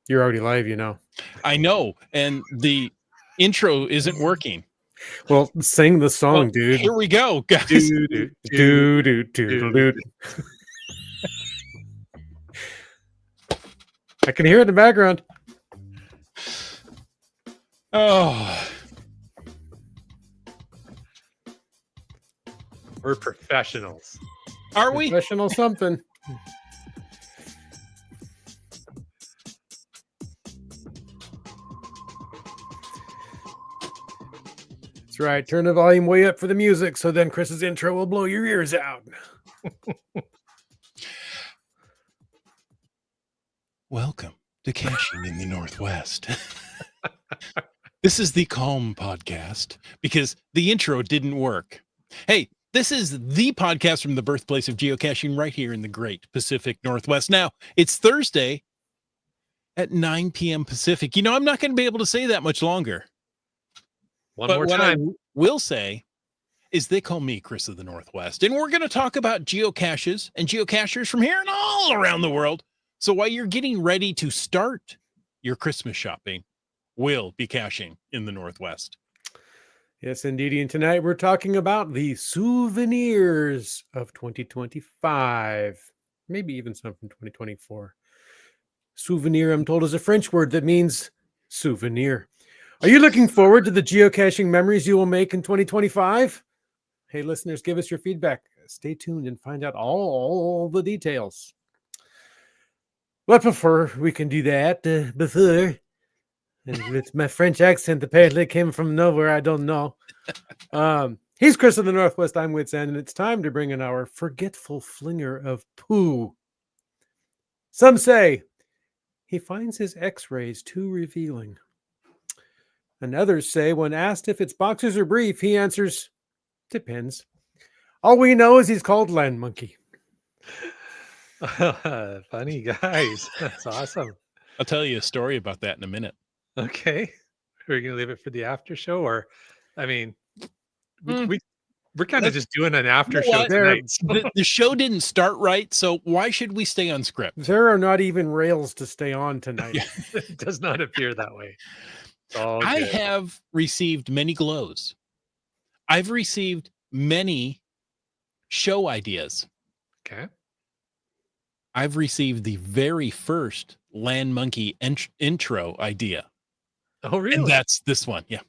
You're already live, you know. I know, and the intro isn't working. Well, sing the song, Well, dude. here we go, guys. Do. I can hear it in the background. Oh, We're professionals. are we? Professional something. That's right. Turn the volume way up for the music, so then Chris's intro will blow your ears out. Welcome to Caching in the Northwest. This is the Calm Podcast because the intro didn't work. Hey, this is the podcast from the birthplace of geocaching right here in the great Pacific Northwest. Now, it's Thursday at 9 p.m. Pacific. You know, I'm not going to be able to say that much longer. One more time. What I will say is they call me Chris of the Northwest, and we're going to talk about geocaches and geocachers from here and all around the world. So while you're getting ready to start your Christmas shopping, we'll be caching in the Northwest. Yes, indeed. And tonight we're talking about the souvenirs of 2025, maybe even some from 2024. Souvenir, I'm told, is a French word that means souvenir. Are you looking forward to the geocaching memories you will make in 2025? Hey, listeners, give us your feedback. Stay tuned and find out all the details. But before we can do that, and with my French accent, apparently came from nowhere, I don't know. He's Chris of the Northwest, I'm Wits End, and it's time to bring in our forgetful flinger of poo. Some say he finds his x-rays too revealing. And others say when asked if it's boxers or brief, he answers, depends. All we know is he's called Land Monkey. Funny guys. That's awesome. I'll tell you a story about that in a minute. Okay. We're going to leave it for the after show, or, I mean, we're kind of just doing an after show tonight. The show didn't start right, so why should we stay on script? There are not even rails to stay on tonight. It does not appear that way. I have received many glows. I've received many show ideas. Okay. I've received the very first Land Monkey intro idea. Oh, really? And that's this one. Yeah.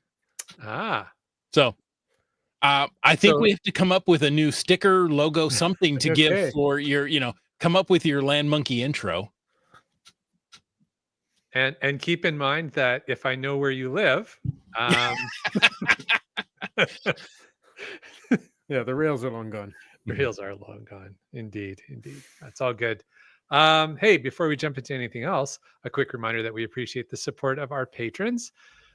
Ah. So I think we have to come up with a new sticker, logo, something to give for your, come up with your Land Monkey intro. And keep in mind that if I know where you live, yeah, the rails are long gone. The rails are long gone. Indeed. That's all good. Hey, before we jump into anything else, a quick reminder that we appreciate the support of our patrons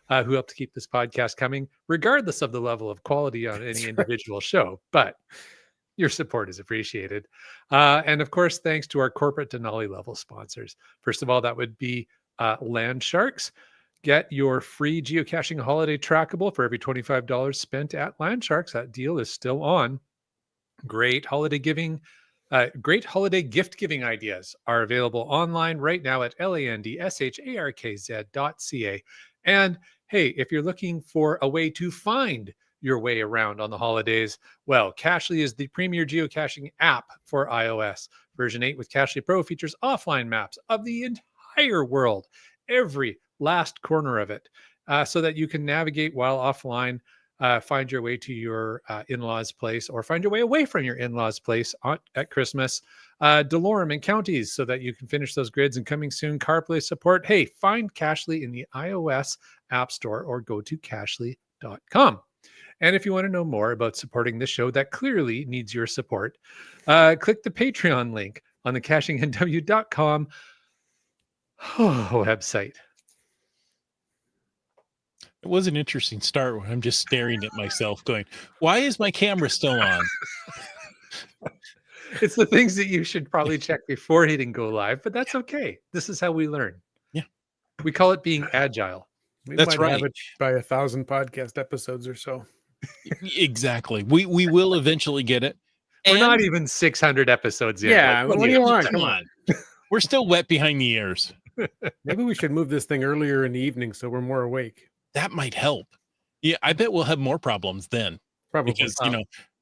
who help to keep this podcast coming, regardless of the level of quality on any individual show. But your support is appreciated. And of course, thanks to our corporate Denali level sponsors. First of all, that would be Land Sharks. Get your free geocaching holiday trackable for every $25 spent at Land Sharks. That deal is still on. Great holiday gift giving ideas are available online right now at landsharkz.ca. And hey, if you're looking for a way to find your way around on the holidays, well, Cachly is the premier geocaching app for iOS. Version 8 with Cachly Pro features offline maps of the entire world, every last corner of it, so that you can navigate while offline, find your way to your in-laws' place, or find your way away from your in-laws' place at Christmas, Delorme and counties, so that you can finish those grids. And coming soon, CarPlay support. Hey, find Cachly in the iOS App Store or go to cachly.com. And if you want to know more about supporting this show that clearly needs your support, click the Patreon link on the cachingnw.com website. It was an interesting start when I'm just staring at myself going, why is my camera still on? It's the things that you should probably check before hitting go live, but that's okay. This is how we learn. Yeah. We call it being agile. That's right. Have it by 1,000 podcast episodes or so. Exactly. We will eventually get it. We're not even 600 episodes yet. Yeah, what do you want? Come on. We're still wet behind the ears. Maybe we should move this thing earlier in the evening so we're more awake. That might help. Yeah, I bet we'll have more problems then Probably. because,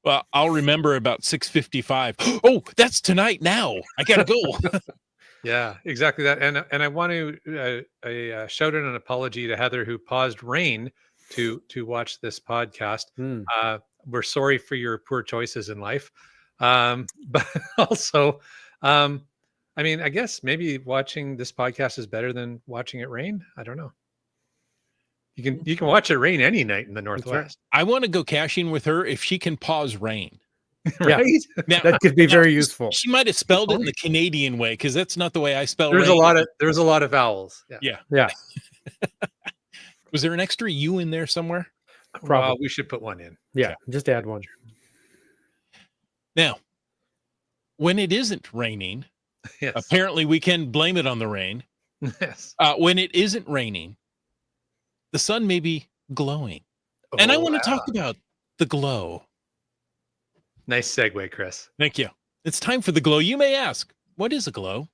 well, I'll remember about 6:55. Oh, that's tonight now. I got to go. Yeah, exactly that. And I want to shout out an apology to Heather who paused rain to watch this podcast. Hmm. We're sorry for your poor choices in life, but also, I mean, I guess maybe watching this podcast is better than watching it rain. I don't know. You can watch it rain any night in the Northwest, I want to go caching with her if she can pause rain. right? Now, That could be very useful. she might have spelled it in the Canadian way because that's not the way I spell There's rain. there's a lot of vowels. Yeah. Yeah. Was there an extra U in there somewhere? Probably. We should put one in. Yeah. Just add one. Now, when it isn't raining, Yes. apparently we can blame it on the rain. Yes. When it isn't raining, the sun may be glowing. And I Oh, want to wow. talk about the glow. Nice segue, Chris. Thank you. It's time for the glow. You may ask, what is a glow?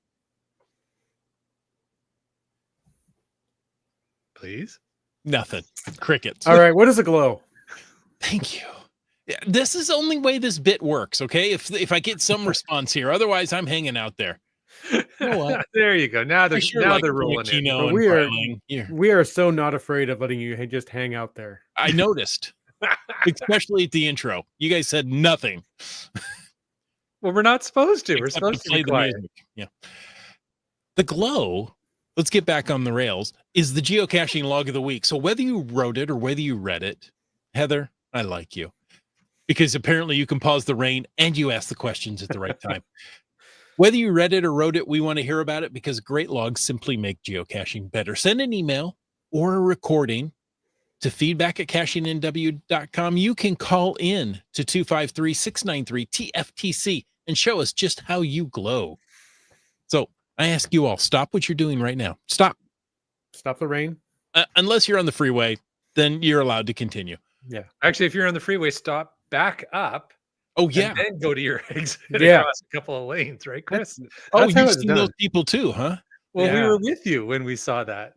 Please. Nothing. Crickets. All right. What is a glow? Thank you. Yeah, this is the only way this bit works, okay? If I get some response here. Otherwise, I'm hanging out there. You know what? There you go. Now they're I sure now like they're rolling in. Kino But and we are- Breiling. Yeah, We are so not afraid of letting you just hang out there. I noticed, especially at the intro. You guys said nothing. Well, we're not supposed to. We're except supposed to play be the quiet. music. Yeah. The glow, let's get back on the rails, is the geocaching log of the week. So whether you wrote it or whether you read it, Heather, I like you. Because apparently you can pause the rain and you ask the questions at the right time. Whether you read it or wrote it, we want to hear about it because great logs simply make geocaching better. Send an email or a recording to feedback@cachingnw.com. You can call in to 253-693-TFTC and show us just how you glow. So I ask you all, stop what you're doing right now. Stop. Stop the rain. Unless you're on the freeway, then you're allowed to continue. Yeah. Actually, if you're on the freeway, stop, back up, Oh, yeah. and then go to your exit Yeah. across a couple of lanes, right, Chris? Oh, That's how you've it's seen done. those people too, huh? Well, we Yeah. were with you when we saw that.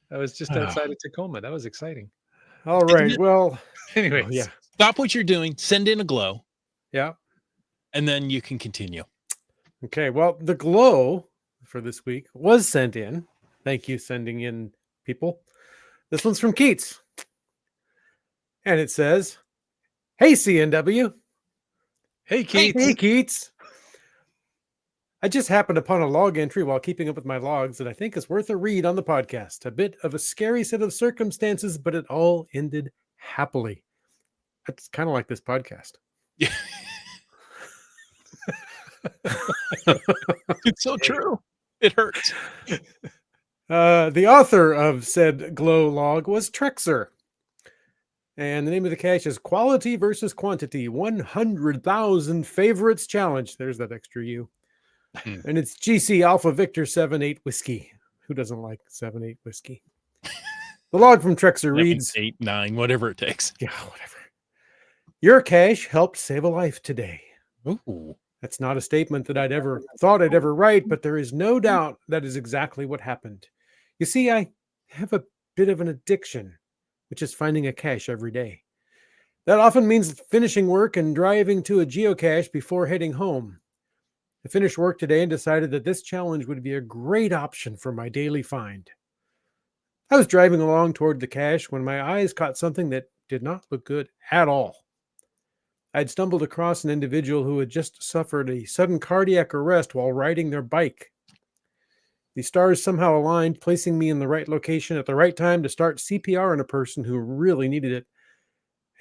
That was just outside of Tacoma. That was exciting. All right. Well, Anyways, yeah. Stop what you're doing, send in a glow, Yeah. and then you can continue. Okay. Well, the glow for this week was sent in. Thank you, sending in people. This one's from Keats. And it says, "Hey, CNW. hey, Keith. Hey, Keats. I just happened upon a log entry while keeping up with my logs that I think is worth a read on the podcast. A bit of a scary set of circumstances, but it all ended happily." That's kind of like this podcast. Yeah. It's so true. It hurts. The author of said glow log was Trexer. And the name of the cache is Quality versus Quantity 100,000 Favorites Challenge. There's that extra U. Hmm. And it's GC Alpha Victor 78 Whiskey. Who doesn't like 78 Whiskey? The log from Trexer reads, 8, 9, whatever it takes. yeah, whatever. Your cache helped save a life today. Ooh. That's not a statement that I'd ever thought I'd ever write, but there is no doubt that is exactly what happened. You see, I have a bit of an addiction, which is finding a cache every day. That often means finishing work and driving to a geocache before heading home. I finished work today and decided that this challenge would be a great option for my daily find. I was driving along toward the cache when my eyes caught something that did not look good at all. I'd stumbled across an individual who had just suffered a sudden cardiac arrest while riding their bike. The stars somehow aligned, placing me in the right location at the right time to start CPR on a person who really needed it,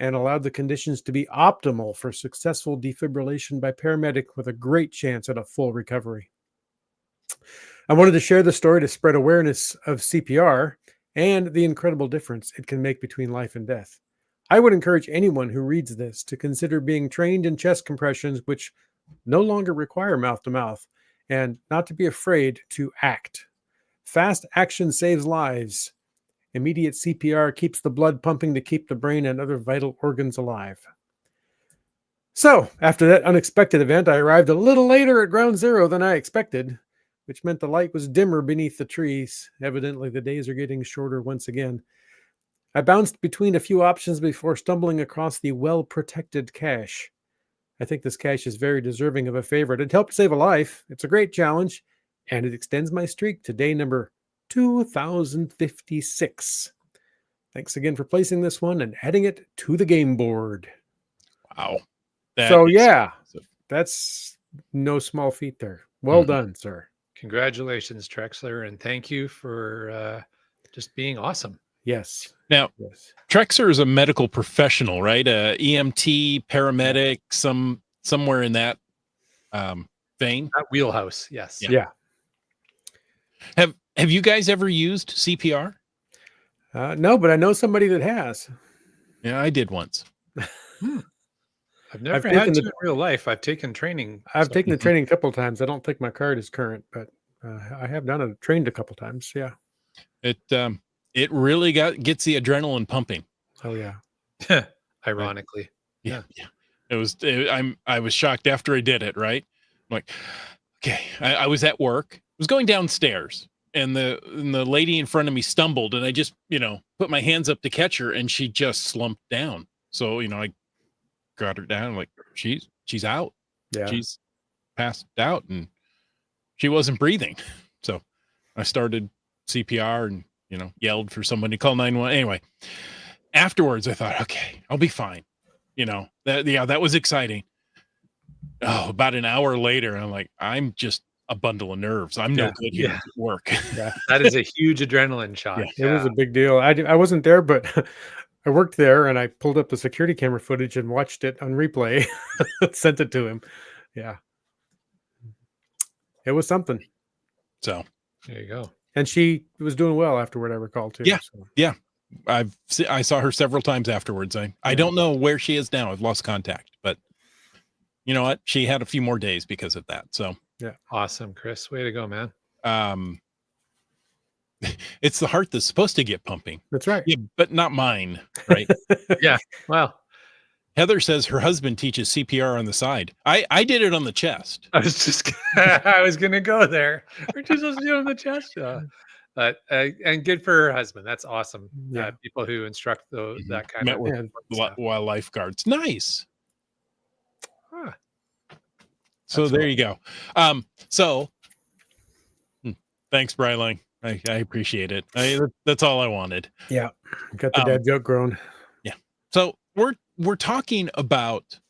and allowed the conditions to be optimal for successful defibrillation by paramedic with a great chance at a full recovery. I wanted to share the story to spread awareness of CPR and the incredible difference it can make between life and death. I would encourage anyone who reads this to consider being trained in chest compressions, which no longer require mouth-to-mouth, and not to be afraid to act. Fast action saves lives. Immediate CPR keeps the blood pumping to keep the brain and other vital organs alive. So, after that unexpected event, I arrived a little later at ground zero than I expected. which meant the light was dimmer beneath the trees. Evidently, the days are getting shorter once again. I bounced between a few options before stumbling across the well-protected cache. I think this cache is very deserving of a favorite. It helped save a life. It's a great challenge, and it extends my streak to day number 2056. Thanks again for placing this one and adding it to the game board. Wow. Yeah, that's no small feat there. Well done, sir. Congratulations, Trexler, and thank you for just being awesome. Yes. Now, Yes. Trexler is a medical professional, right? EMT, paramedic, somewhere in that vein. That wheelhouse, yes. Yeah. Have you guys ever used CPR? No, but I know somebody that has. Yeah, I did once. I've never taken had to the- in real life. I've taken training. I've taken the training a couple of times. I don't think my card is current, but I have done it, trained a couple of times. Yeah. It really gets the adrenaline pumping. Oh yeah. Ironically. Yeah. I was shocked after I did it, right? I'm like, okay, I was at work. I was going downstairs and the lady in front of me stumbled and I just, put my hands up to catch her and she just slumped down. So, I got her down like she's out. Yeah. She's passed out and she wasn't breathing. So I started CPR and, yelled for someone to call 911. Anyway, afterwards I thought, okay, I'll be fine. That was exciting. Oh, about an hour later, I'm like, I'm just a bundle of nerves. I'm no good here at work. Yeah. That is a huge adrenaline shot. It was a big deal. I wasn't there, but I worked there and I pulled up the security camera footage and watched it on replay. Sent it to him. Yeah. It was something. So there you go. And she was doing well afterward, I recall too. Yeah. So. Yeah. I saw her several times afterwards. I don't know where she is now. I've lost contact, but you know what? She had a few more days because of that. So yeah. Awesome, Chris. Way to go, man. It's the heart that's supposed to get pumping. That's right. Yeah, but not mine. Right. Yeah. Well, Heather says her husband teaches CPR on the side. I did it on the chest. I was going to go there. Aren't you supposed to do it on the chest? But and good for her husband. That's awesome. Yeah. People who instruct that kind Met of with wild lifeguards. Nice. Huh. So That's there cool. you go. Thanks, Bryling. I appreciate it. That's all I wanted. Yeah. Got the dad joke grown. Yeah. So we're talking about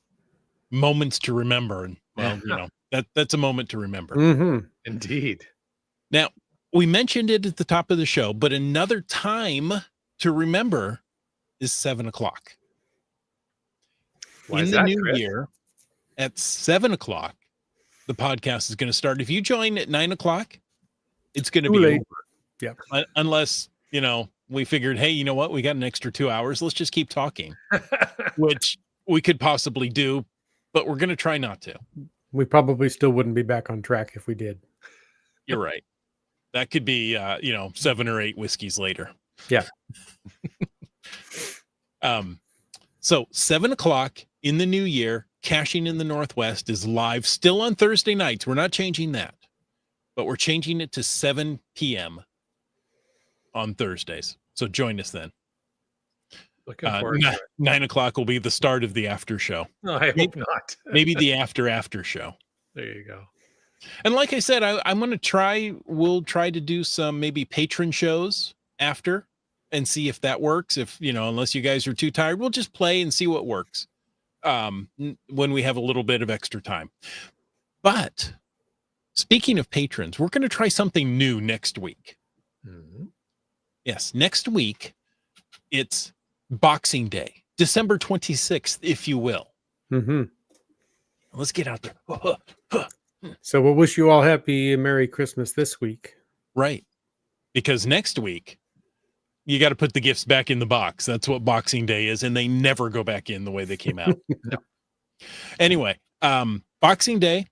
moments to remember. And well, that's a moment to remember. Mm-hmm. Indeed. Now, we mentioned it at the top of the show, but another time to remember is 7:00. Why In is the that, new Chris? year, at 7:00, the podcast is going to start. If you join at 9:00, it's going to be late. over. Yeah. Unless, we figured, hey, you know what? We got an extra 2 hours. Let's just keep talking, which we could possibly do, but we're going to try not to. We probably still wouldn't be back on track if we did. You're right. That could be, 7 or 8 whiskeys later. Yeah. So 7:00 in the new year, Caching in the Northwest is live still on Thursday nights. We're not changing that, but we're changing it to 7 p.m. on Thursdays. So join us then. Looking forward to it. 9:00 will be the start of the after show. No, I hope not. Maybe the after show. There you go. And like I said, I'm going to we'll try to do some maybe patron shows after and see if that works. If, unless you guys are too tired, we'll just play and see what works when we have a little bit of extra time. But speaking of patrons, we're going to try something new next week. Mm-hmm. Yes, next week, it's Boxing Day, December 26th, if you will. Mm-hmm. Let's get out there. So we'll wish you all happy and Merry Christmas this week. Right. Because next week, you got to put the gifts back in the box. That's what Boxing Day is. And they never go back in the way they came out. No. Anyway, Boxing Day,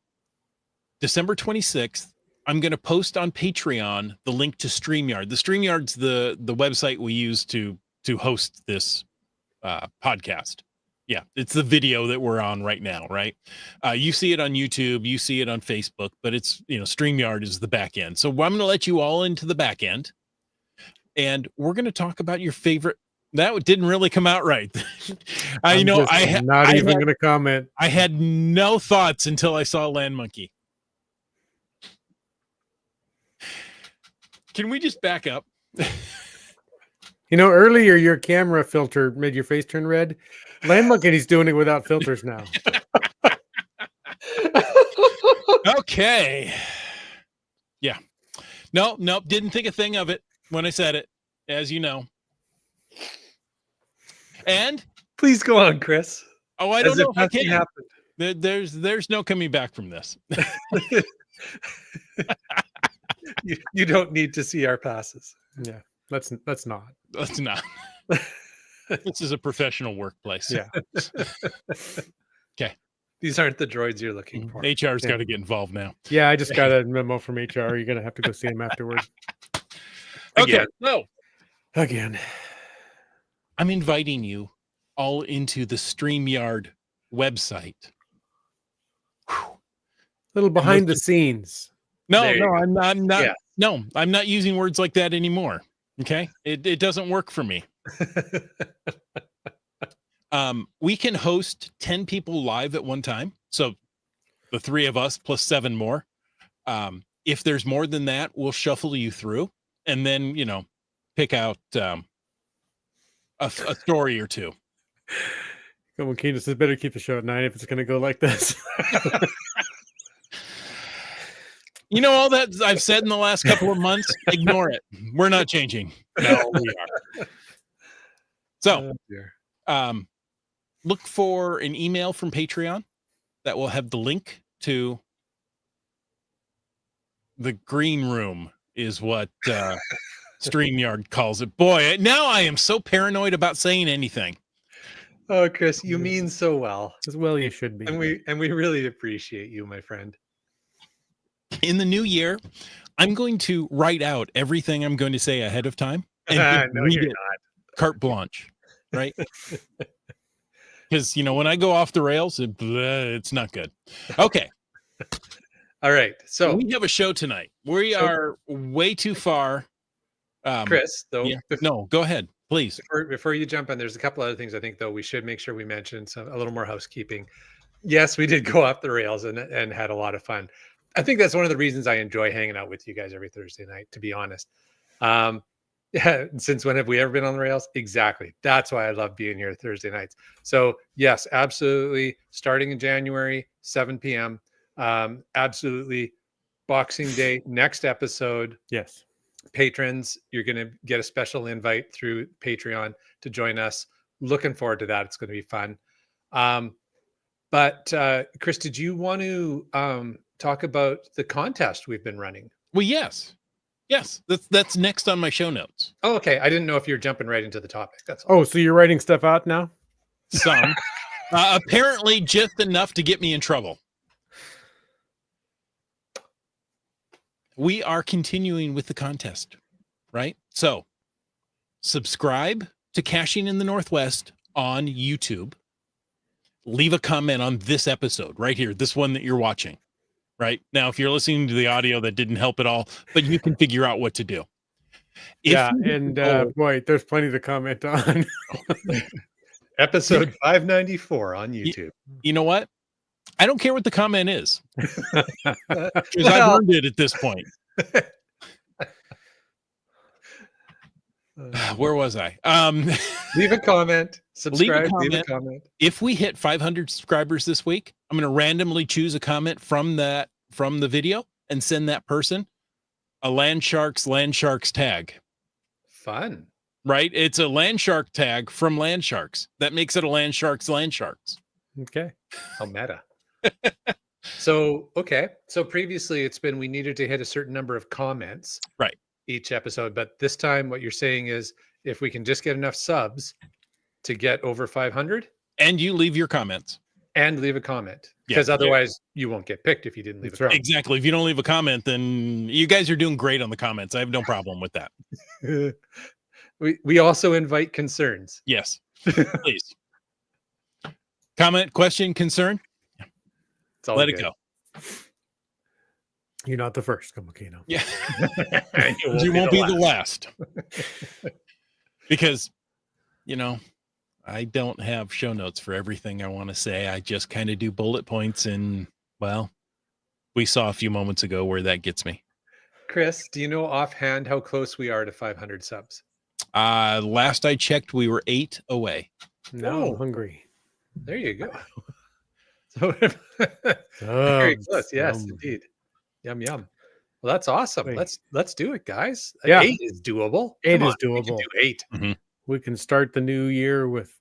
December 26th, I'm going to post on Patreon the link to StreamYard. The StreamYard's the website we use to host this podcast. Yeah, it's the video that we're on right now, right? You see it on YouTube, you see it on Facebook, but it's, StreamYard is the back end. So I'm going to let you all into the back end, and we're going to talk about your favorite. That didn't really come out right. I'm not even going to comment. I had no thoughts until I saw Land Monkey. Can we just back up? Earlier your camera filter made your face turn red. Land Monkey's doing it without filters now. Okay. Yeah. Nope. Didn't think a thing of it when I said it, as you know. And please go on, Chris. Oh, I don't know if I can. Happened. There's no coming back from this. You don't need to see our passes. Yeah, let's not. Let's not. This is a professional workplace. Yeah. Okay. These aren't the droids you're looking for. HR's got to get involved now. Yeah, I just got a memo from HR. You're gonna have to go see him afterwards. Okay. No. Again. I'm inviting you all into the StreamYard website. A little behind the scenes. No, I'm not. Yeah. No, I'm not using words like that anymore. Okay. It doesn't work for me. We can host 10 people live at one time. So the 3 of us plus 7 more. If there's more than that, we'll shuffle you through and then, pick out a story or 2. Come on, Keenan says better keep the show at 9 if it's going to go like this. All that I've said in the last couple of months, ignore it. We're not changing. No, we are. So, look for an email from Patreon that will have the link to the green room is what StreamYard calls it. Boy, now I am so paranoid about saying anything. Oh, Chris, you mean so well. As well you should be. And we really appreciate you, my friend. In the new year, I'm going to write out everything I'm going to say ahead of time and no, you're not. Carte blanche, right? Because when I go off the rails, it's not good. Okay. All right. So we have a show tonight. We are way too far. Chris, though. Yeah, no, go ahead, please. Before you jump in, there's a couple other things I think, though, we should make sure we mention a little more housekeeping. Yes, we did go off the rails and had a lot of fun. I think that's one of the reasons I enjoy hanging out with you guys every Thursday night, to be honest. Yeah, since when have we ever been on the rails? Exactly. That's why I love being here Thursday nights. So yes, absolutely. Starting in January, 7 p.m. Absolutely. Boxing Day, next episode. Yes. Patrons, you're going to get a special invite through Patreon to join us. Looking forward to that. It's going to be fun. But Chris, did you want to talk about the contest we've been running? Well, yes. That's next on my show notes. Oh, okay. I didn't know if you're jumping right into the topic. That's all. Oh, so you're writing stuff out now? Some. Apparently just enough to get me in trouble. We are continuing with the contest, right? So subscribe to Caching in the Northwest on YouTube. Leave a comment on this episode right here, this one that you're watching. Right now, if you're listening to the audio, that didn't help at all, but you can figure out what to do. Boy, there's plenty to comment on. Episode 594 on YouTube. You know what? I don't care what the comment is. Because I've earned it at this point. Where was I? Leave a comment. Subscribe. Leave a comment. If we hit 500 subscribers this week, I'm going to randomly choose a comment from the video and send that person a Land Sharks tag. Fun. Right? It's a Land Shark tag from Land Sharks. That makes it a Land Sharks. Okay. How meta. So previously it's been, we needed to hit a certain number of comments. Right. Each episode. But this time what you're saying is if we can just get enough subs to get over 500. And you leave your comments. And leave a comment. Because otherwise you won't get picked if you didn't leave a comment. Exactly. If you don't leave a comment, then you guys are doing great on the comments. I have no problem with that. We also invite concerns. Yes. Please. Comment, question, concern? It's all Let good. it go. You're not the first, Kamokino. Yeah. You You won't be the last. Because, I don't have show notes for everything I want to say. I just kind of do bullet points, and, well, we saw a few moments ago where that gets me. Chris, do you know offhand how close we are to 500 subs? Last I checked, we were 8 away. Now Oh. I'm hungry. There you go. So very Subs, close. Yes, yum. indeed. Yum yum. Well, that's awesome. Wait. Let's do it, guys. Yeah. 8 is doable. 8 Come is on, we can doable. do 8. We can start the new year with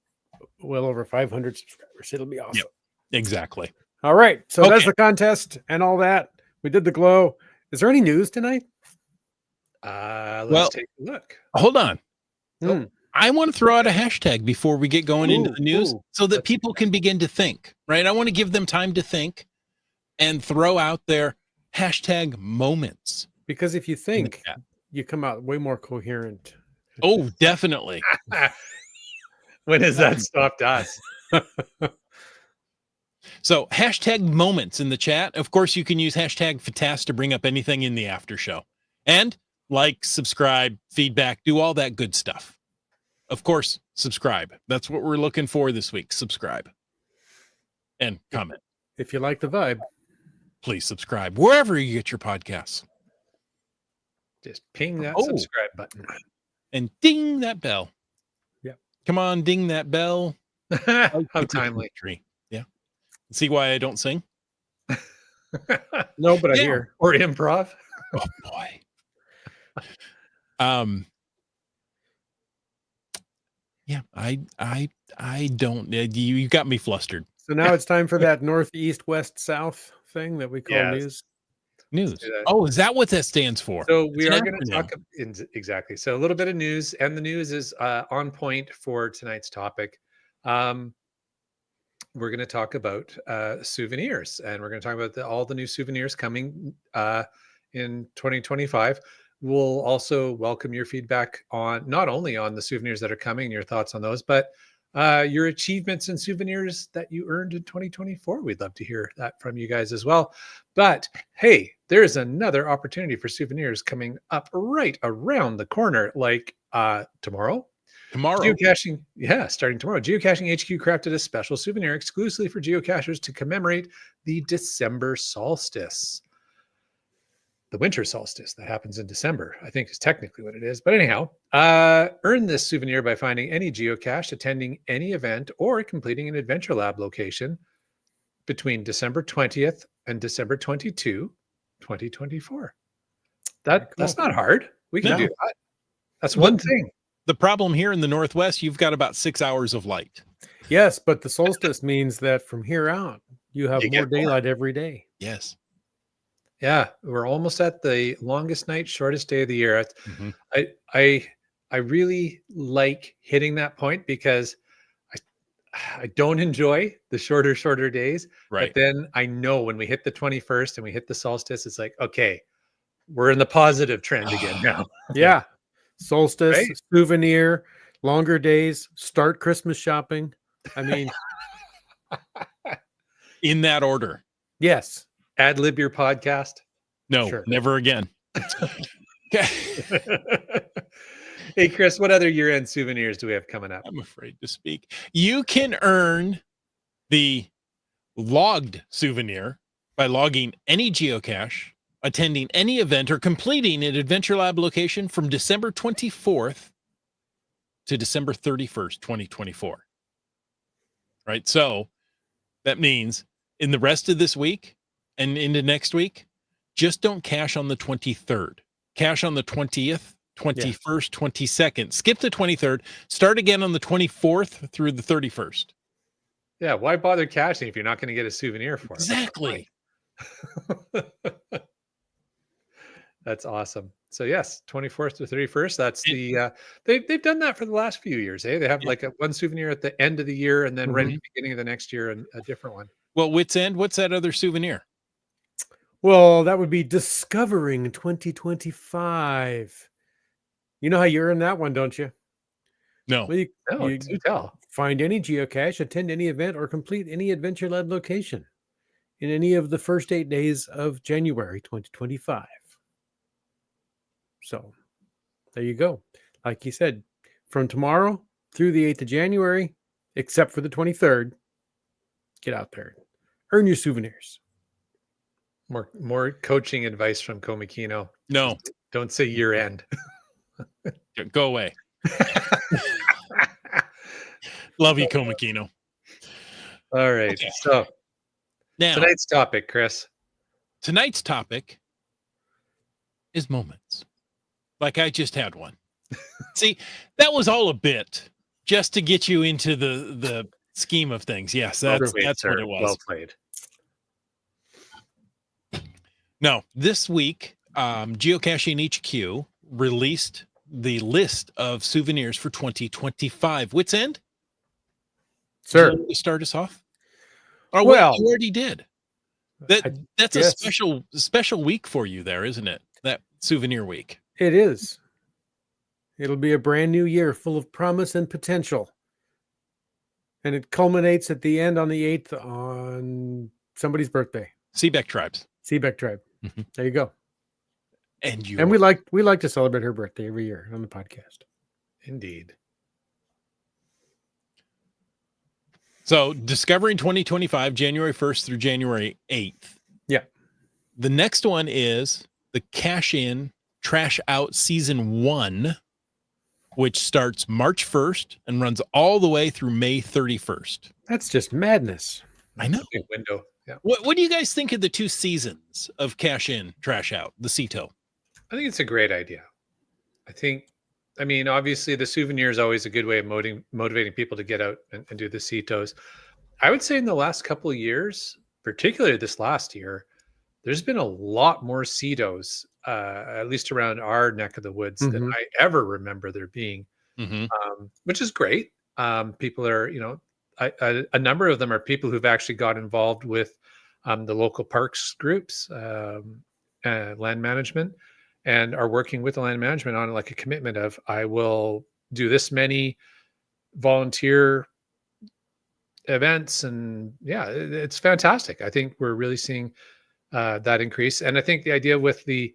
well over 500 subscribers. It'll be awesome. Exactly. All right. So that's Okay. the contest and all that. We did the glow. Is there any news tonight? Let's take a look. Hold on. Hmm. I want to throw out a hashtag before we get going into Ooh, the news ooh. so that Let's people can begin to think, right? I want to give them time to think and throw out their hashtag moments. Because if you in the think, chat. you come out way more coherent. Oh, definitely. When has that stopped us? So hashtag moments in the chat. Of course, you can use hashtag FATAS to bring up anything in the after show. And like, subscribe, feedback, do all that good stuff. Of course, subscribe. That's what we're looking for this week. Subscribe and comment. If you like the vibe. Please subscribe wherever you get your podcasts. Just ping that Oh. subscribe button. And ding that bell. Yep. Come on, ding that bell. How timely. Yeah. See why I don't sing? No, but I Yeah. hear. Or improv. Oh boy. Yeah, I don't. You got me flustered. So now it's time for that north, east, west, south thing that we call Yes. news. News. do that. Oh, is that what that stands for? So It's we an are going to acronym. talk exactly. So a little bit of news, and the news is on point for tonight's topic. We're going to talk about souvenirs, and we're going to talk about all the new souvenirs coming in 2025. We'll also welcome your feedback on not only on the souvenirs that are coming, your thoughts on those, but your achievements and souvenirs that you earned in 2024. We'd love to hear that from you guys as well. But hey, there's another opportunity for souvenirs coming up right around the corner, like tomorrow. Tomorrow. Geocaching, starting tomorrow. Geocaching HQ crafted a special souvenir exclusively for geocachers to commemorate the December solstice. The winter solstice that happens in December, I think is technically what it is. But anyhow, earn this souvenir by finding any geocache, attending any event, or completing an Adventure Lab location between December 20th and December 22, 2024. That's not hard. We can No. do that. That's one thing. The problem here in the Northwest, you've got about 6 hours of light. Yes, but the solstice means that from here out, you have You more get more. daylight every day. Yes. Yeah, we're almost at the longest night, shortest day of the year. Mhm. I really like hitting that point because I don't enjoy the shorter days. Right. But then I know when we hit the 21st and we hit the solstice, it's like, okay, we're in the positive trend again now. Yeah. Solstice, Right? souvenir, longer days, start Christmas shopping. I mean, In that order. yes. Ad lib your podcast. No, Sure. never again. Okay. Hey, Chris, what other year-end souvenirs do we have coming up? I'm afraid to speak. You can earn the logged souvenir by logging any geocache, attending any event, or completing an Adventure Lab location from December 24th to December 31st, 2024. Right? So that means in the rest of this week and into next week, just don't cache on the 23rd. Cache on the 20th, 21st, 22nd. Skip the 23rd. Start again on the 24th through the 31st. Yeah, why bother caching if you're not going to get a souvenir for it? Exactly. That's awesome. So yes, 24th to 31st. That's the they've done that for the last few years. They have Yeah. like one souvenir at the end of the year, and then right at Mhm. the beginning of the next year, and a different one. Well, Wits End, what's that other souvenir? Well, that would be Discovering 2025. You know how you earn that one, don't you? No. Well, No, you do tell. find any geocache, attend any event, or complete any adventure-led location in any of the first 8 days of January 2025. So there you go. Like you said, from tomorrow through the 8th of January, except for the 23rd, get out there. Earn your souvenirs. More coaching advice from Komikino. No, Don't say year end. go away. Love you, Komikino. All right. Okay. So Now, tonight's topic, Chris. tonight's topic is moments. Like I just had one. See, that was all a bit just to get you into the scheme of things. Yes, that's what it was. Well played. No, this week, Geocaching HQ released the list of souvenirs for 2025. Wits End? Sir. Would you like to start us off? Or Well, you already did. That's yes. a special week for you there, isn't it? That souvenir week. It is. It'll be a brand new year full of promise and potential. And it culminates at the end on the 8th on somebody's birthday. Seebeck Tribes. Seebeck Tribe. Mhm. There you go. And you And we like to celebrate her birthday every year on the podcast. Indeed. So Discovering 2025, January 1st through January 8th. Yeah. The next one is the Cash In, Trash Out Season 1, which starts March 1st and runs all the way through May 31st. That's just madness. I know. Big window. Yeah. What do you guys think of the 2 seasons of Cash In, Trash Out, the CETO? I think it's a great idea. I mean, obviously the souvenir is always a good way of motivating people to get out and do the CETOs. I would say in the last couple of years, particularly this last year, there's been a lot more CETOs, at least around our neck of the woods than I ever remember there being, which is great. People are, a number of them are people who've actually got involved with the local parks groups, land management, and are working with the land management on like a commitment of, I will do this many volunteer events. And yeah, it's fantastic. I think we're really seeing that increase. And I think the idea with the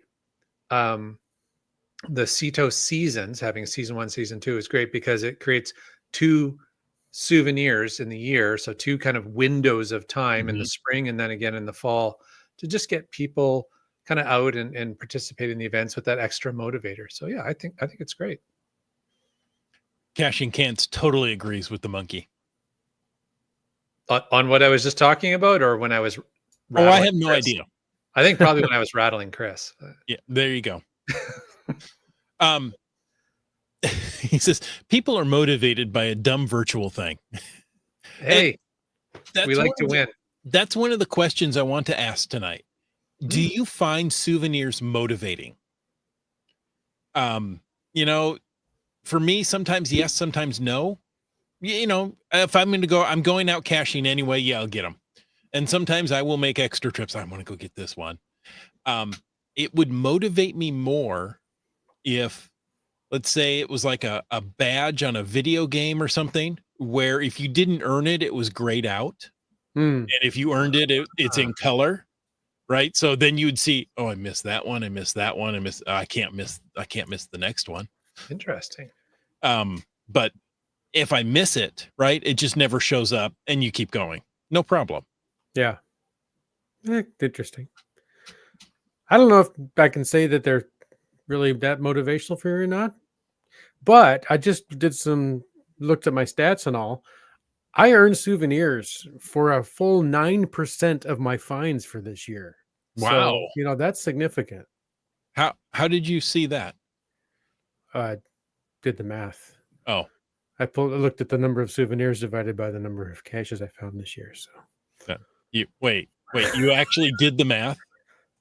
CETO seasons, having season 1, season 2 is great because it creates 2 souvenirs in the year. So 2 kind of windows of time in the spring and then again in the fall to just get people kind of out and participate in the events with that extra motivator. So yeah, I think it's great. Caching Cans totally agrees with the monkey. On what I was just talking about, or when I was I have no idea. I think probably when I was rattling Chris. Yeah, there you go. He says people are motivated by a dumb virtual thing. Hey, we like to win. That's one of the questions I want to ask tonight. Do you find souvenirs motivating? For me, sometimes yes, sometimes no. If I'm going out caching anyway, yeah, I'll get them. And sometimes I will make extra trips. I want to go get this one. It would motivate me more if, let's say it was like a badge on a video game or something, where if you didn't earn it, it was grayed out. And if you earned it, it's in color. Right. So then you'd see, oh, I missed that one. I missed that one. I can't miss the next one. Interesting. But if I miss it, right, it just never shows up and you keep going. No problem. Yeah. Interesting. I don't know if I can say that they're really that motivational for you or not, but I just looked at my stats and all. I earned souvenirs for a full 9% of my fines for this year. Wow. So, that's significant. How did you see that? I did the math. Oh, I looked at the number of souvenirs divided by the number of caches I found this year. So wait, you actually did the math?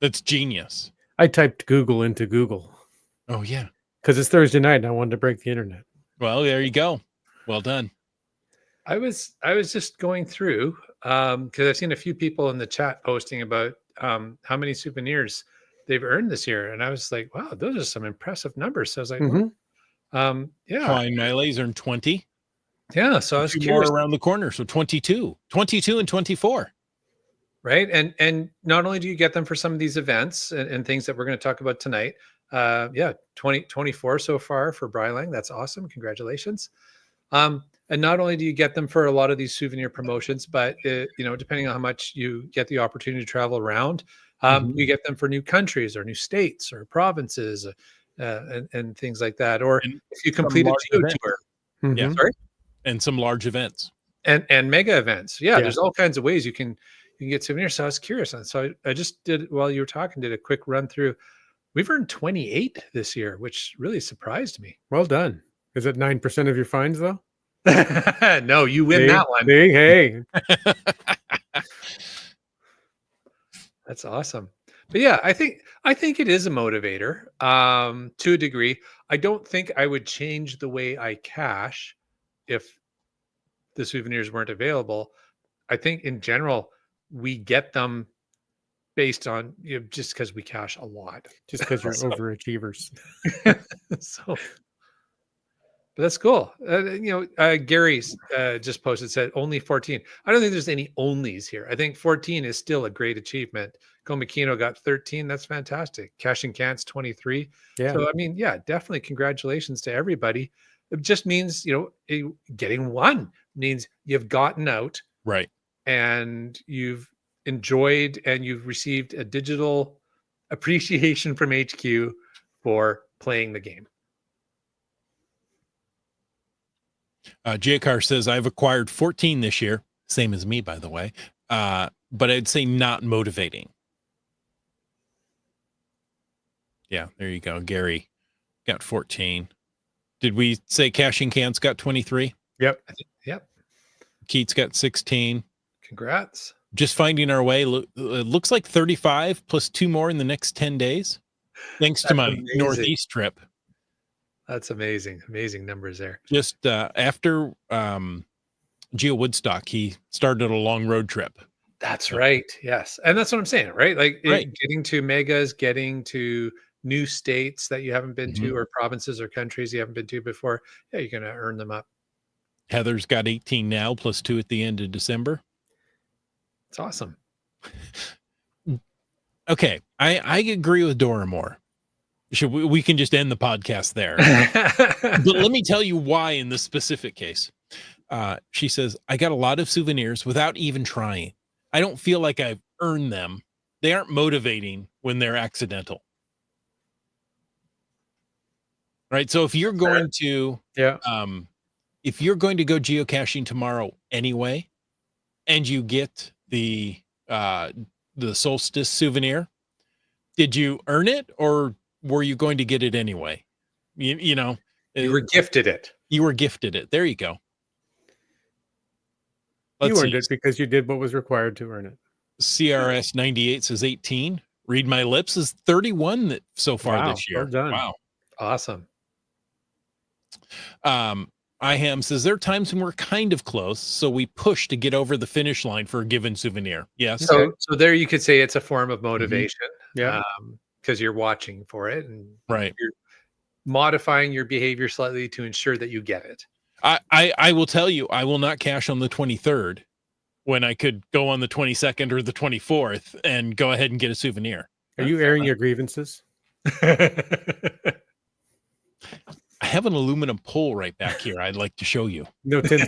That's genius. I typed Google into Google. Oh yeah. Because it's Thursday night and I wanted to break the internet. Well, there you go. Well done. I was just going through because I've seen a few people in the chat posting about how many souvenirs they've earned this year, and I was like, wow, those are some impressive numbers. So I was like, yeah. Fine, Miley's earned 20. Yeah. So I was Two curious. more around the corner. So 22 and 24. Right. And not only do you get them for some of these events and things that we're going to talk about tonight. Yeah, 24 so far for Brylang. That's awesome. Congratulations. And not only do you get them for a lot of these souvenir promotions, but depending on how much you get the opportunity to travel around, you get them for new countries or new states or provinces, and things like that. Or And if you some complete a large geo events. tour, Yeah. sorry, And some large events. and mega events. Yeah, Yeah. there's all kinds of ways you can get souvenirs. So I was curious, and so I just did while you were talking, did a quick run through. We've earned 28 this year, which really surprised me. Well done. Is it 9% of your fines though? No, you win that one. Hey. That's awesome. But yeah, I think it is a motivator to a degree. I don't think I would change the way I cash if the souvenirs weren't available. I think in general we get them based on just because we cash a lot. Just because you're So- overachievers. So but that's cool. Gary's just posted, said only 14. I don't think there's any onlys here. I think 14 is still a great achievement. Komakino got 13. That's fantastic. Cash and Cans 23. Yeah. So I mean, yeah, definitely congratulations to everybody. It just means, getting one means you've gotten out Right. and you've enjoyed and you've received a digital appreciation from HQ for playing the game. Geocache says, I've acquired 14 this year. Same as me, by the way. But I'd say not motivating. Yeah, there you go. Gary got 14. Did we say Cashing Cans got 23? Yep. Yep. Keats got 16. Congrats. Just finding our way. It looks like 35 plus 2 more in the next 10 days. Thanks to That's my amazing. Northeast trip. That's amazing. Amazing numbers there. Just after Geo Woodstock, he started a long road trip. That's right. Yes. And that's what I'm saying, right? Like Right. getting to megas, getting to new states that you haven't been to, or provinces or countries you haven't been to before. Yeah, you're going to earn them up. Heather's got 18 now, plus 2 at the end of December. It's awesome. Okay, I agree with Dora more. We can just end the podcast there. But let me tell you why in this specific case. She says, I got a lot of souvenirs without even trying. I don't feel like I've earned them. They aren't motivating when they're accidental. Right. So if you're going to, if you're going to go geocaching tomorrow anyway, and you get the solstice souvenir, did you earn it or were you going to get it anyway? You were gifted it. You were gifted it. There you go. You earned it because you did what was required to earn it. CRS 98 says 18. Read My Lips is 31 so far this year. Well done. Wow. Awesome. IHAM says there are times when we're kind of close, so we push to get over the finish line for a given souvenir. Yes. So there you could say it's a form of motivation. Yeah. Because you're watching for it and right. You're modifying your behavior slightly to ensure that you get it. I will tell you, I will not cash on the 23rd when I could go on the 22nd or the 24th and go ahead and get a souvenir. Are you airing your grievances? I have an aluminum pole right back here. I'd like to show you. No tinsel.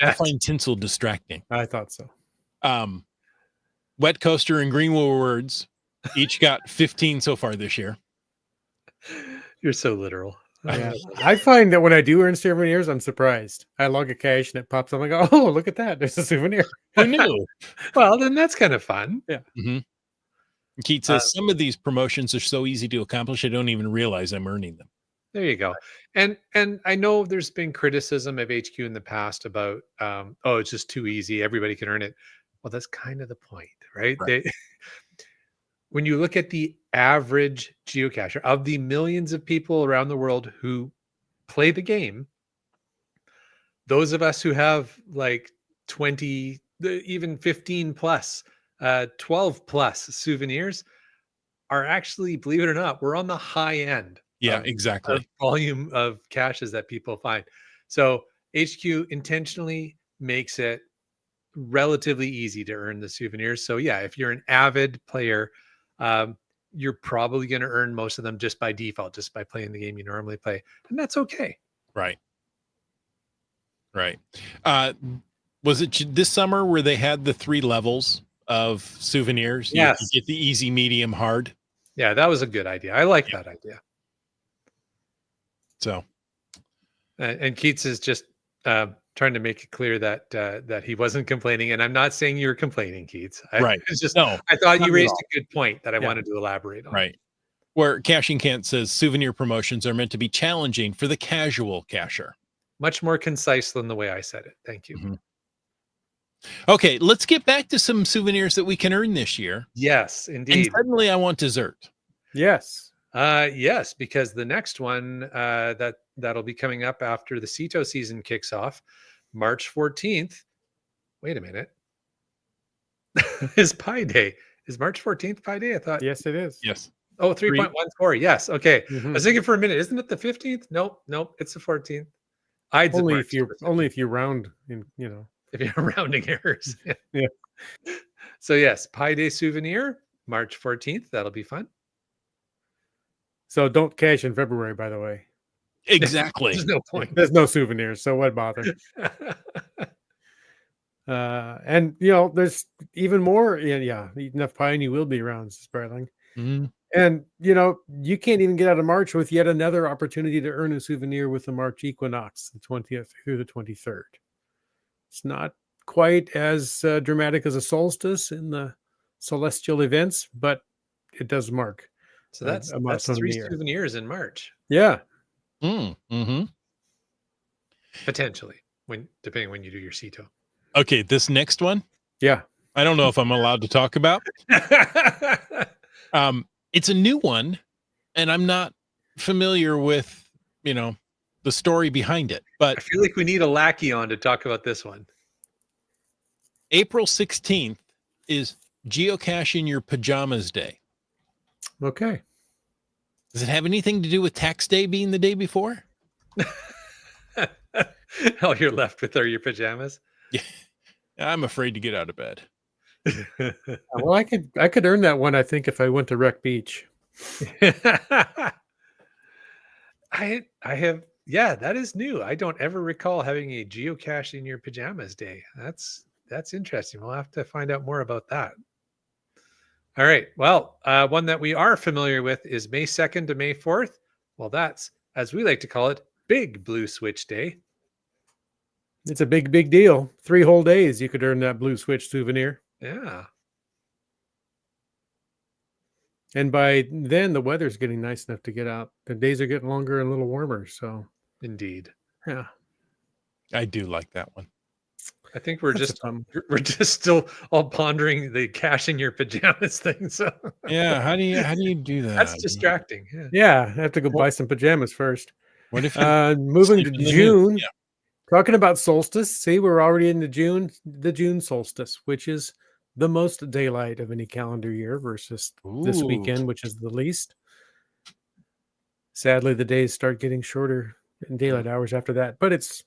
I find tinsel distracting. I thought so. Wet Coaster and Greenwood Words each got 15 so far this year. You're so literal. Yeah. I find that when I do earn souvenirs, I'm surprised. I log a cache and it pops up. I go, oh, look at that. There's a souvenir. Who knew? Well, then that's kind of fun. Yeah. Mm-hmm. Keith says some of these promotions are so easy to accomplish, I don't even realize I'm earning them. There you go. And I know there's been criticism of HQ in the past about, it's just too easy. Everybody can earn it. Well, that's kind of the point, right? When you look at the average geocacher, of the millions of people around the world who play the game, those of us who have like 20, even 15 plus, 12 plus souvenirs are actually, believe it or not, we're on the high end. Yeah, exactly. Volume of caches that people find. So HQ intentionally makes it relatively easy to earn the souvenirs. So yeah, if you're an avid player, you're probably going to earn most of them just by default, just by playing the game you normally play, and that's okay. Right. Was it this summer where they had the 3 levels of souvenirs? You Yes. get the easy, medium, hard. Yeah, that was a good idea. I like that idea. So, And Keats is just trying to make it clear that that he wasn't complaining, and I'm not saying you're complaining, Keats. right. It's just No, I thought not you at raised all. a good point that I Yeah. wanted to elaborate on. right. Where Caching Kant says souvenir promotions are meant to be challenging for the casual cacher. Much more concise than the way I said it. Thank you. Mhm. Okay, let's get back to some souvenirs that we can earn this year. Yes, And indeed. suddenly I want dessert. Yes. Yes, because the next one that'll be coming up after the Ceto season kicks off, March 14th. Wait a minute. Is Pi Day. Is March 14th Pi Day? I thought. Yes, it is. Yes. Oh, 3.14. Yes. Okay. I Mhm. was thinking for a minute, isn't it the 15th? Nope. It's the 14th. I'd Only March if you to the only if you round in, you know. if you're rounding errors. Yeah. So yes, Pi Day souvenir, March 14th. That'll be fun. So don't cash in February, by the way. Exactly. There's no point. There's no souvenirs, so what bother? And there's even more. Yeah, enough pie and you will be around, Sparling. Mhm. And you can't even get out of March with yet another opportunity to earn a souvenir with the March equinox, the 20th through the 23rd. It's not quite as dramatic as a solstice in the celestial events, but it does mark So a that's milestone in 3 the year. souvenirs in March, Yeah. Mm-hmm. potentially, depending when you do your Ceto. Okay, this next one, Yeah. I don't know if I'm allowed to talk about. It's a new one, and I'm not familiar with, the story behind it. I But feel like we need a lackey on to talk about this one. April 16th is Geocache in Your Pajamas Day. Okay. Does it have anything to do with tax day being the day before? All you're left with are your pajamas. Yeah, I'm afraid to get out of bed. Well, I could earn that one, I think, if I went to Wreck Beach. I have, yeah, that is new. I don't ever recall having a geocache in your pajamas day. That's interesting. We'll have to find out more about that. All right. Well, one that we are familiar with is May 2nd to May 4th. Well, that's, as we like to call it, Big Blue Switch Day. It's a big, big deal. 3 whole days you could earn that blue switch souvenir. Yeah. And by then, the weather's getting nice enough to get out. The days are getting longer and a little warmer. So, Indeed. yeah. I do like that one. I think we're That's a just fun we're just still all pondering the cash in your pajamas thing. So Yeah, how do you do that? that's distracting. Yeah. Yeah, I have to go buy some pajamas first. What if you Moving sleep to in the nude? June, Yeah. talking about solstice. See, we're already into June, the June solstice, which is the most daylight of any calendar year versus this Ooh. weekend, which is the least. Sadly, the days start getting shorter in daylight hours after that, but it's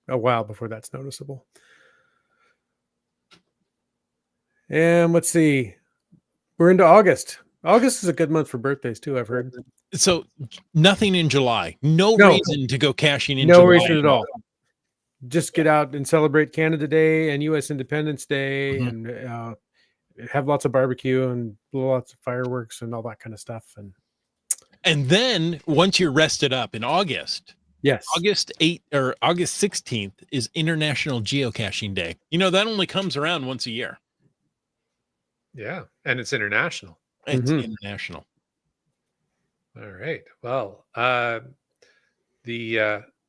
a while before that's noticeable. And let's see, we're into August. August is a good month for birthdays too, I've heard. So nothing in July. No No. reason to go cashing in No July. reason at all. Just get out and celebrate Canada Day and U.S. Independence Day Mhm. and have lots of barbecue and blow lots of fireworks and all that kind of stuff. And And then once you're rested up in August, yes, August 8th or August 16th is International Geocaching Day. That only comes around once a year. Yeah. And it's international. It's Mhm. international. All right. Well,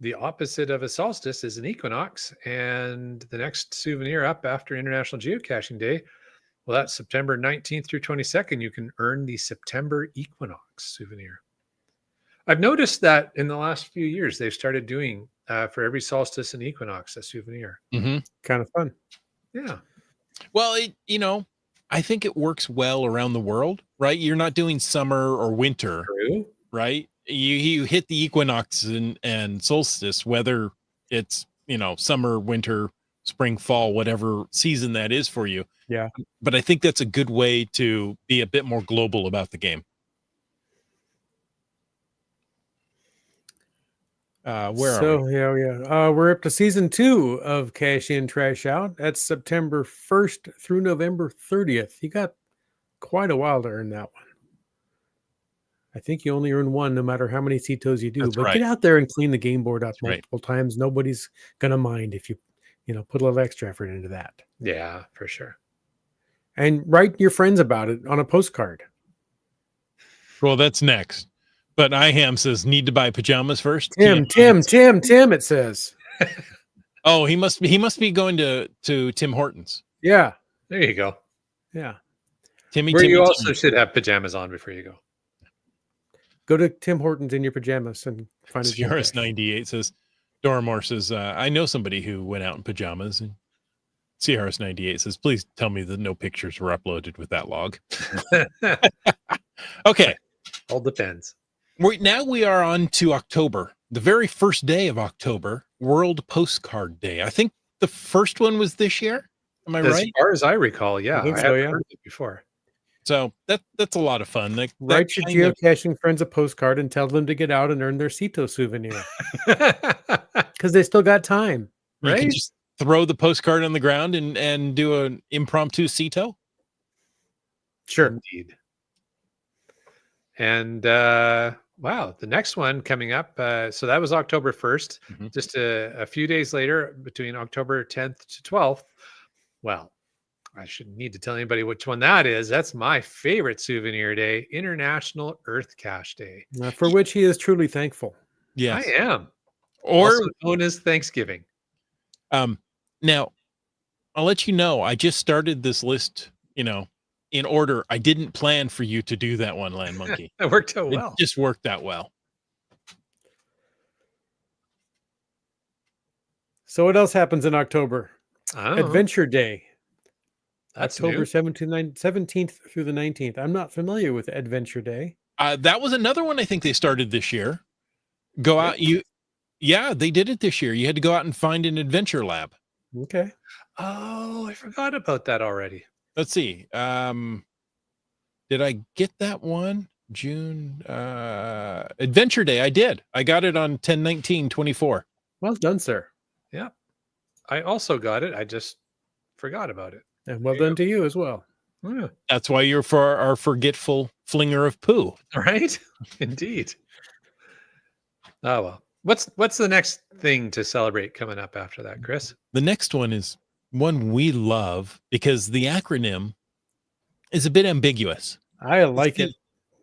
the opposite of a solstice is an equinox, and the next souvenir up after International Geocaching Day, well, that's September 19th through 22nd. You can earn the September equinox souvenir. I've noticed that in the last few years they've started doing for every solstice and equinox a souvenir. Mm-hmm. kind of fun. Yeah. Well, I think it works well around the world, right? You're not doing summer or winter, True. right? You hit the equinox and solstice, whether it's summer, winter, spring, fall, whatever season that is for you. Yeah. But I think that's a good way to be a bit more global about the game. Where are we? We're up to season 2 of Cash In, Trash Out. That's September 1st through November 30th. You got quite a while to earn that one. I think you only earn one no matter how many Cetos you do. That's but right. get out there and clean the game board up That's right. multiple times. Nobody's gonna mind if you put a little extra effort into that. Yeah, for sure. And write your friends about it on a postcard. Well, that's next. But IHAM says need to buy pajamas first. Tim, it says. Oh, he must be going to Tim Hortons. Yeah. There you go. Yeah. Timmy. You also should have pajamas on before you go. Go to Tim Hortons in your pajamas and find a CRS geocache. 98 says, Doramore says, I know somebody who went out in pajamas. And CRS 98 says, please tell me that no pictures were uploaded with that log. Okay. All depends. Now we are on to October, the very first day of October, World Postcard Day. I think the first one was this year. Am I right? As far as I recall, yeah. I think I so, haven't yeah. heard it before. So that's a lot of fun. Write your geocaching friends a postcard and tell them to get out and earn their Ceto souvenir. Because they still got time. You can just throw the postcard on the ground and do an impromptu Ceto. Sure. Indeed. And wow, the next one coming up. So that was October 1st. Mm-hmm. Just a few days later, between October 10th to 12th. Well, I shouldn't need to tell anybody which one that is. That's my favorite souvenir day, International Earth Cache Day. For which he is truly thankful. Yes. I am. Or also known as Thanksgiving. Now, I'll let you know, I just started this list, in order. I didn't plan for you to do that one, Land Monkey. It worked out well. It just worked out well. So what else happens in October? Adventure Day. That's October 17th through the 19th. I'm not familiar with Adventure Day. That was another one I think they started this year. Go out. Yeah, they did it this year. You had to go out and find an adventure lab. Okay. Oh, I forgot about that already. Let's see. Did I get that one? June Adventure Day. I did. I got it on 10/19/24. Well done, sir. Yeah. I also got it. I just forgot about it. And well done to you as well. Yeah. That's why you're for our forgetful flinger of poo. All right. Indeed. Oh well. What's the next thing to celebrate coming up after that, Chris? The next one is one we love because the acronym is a bit ambiguous. I like it.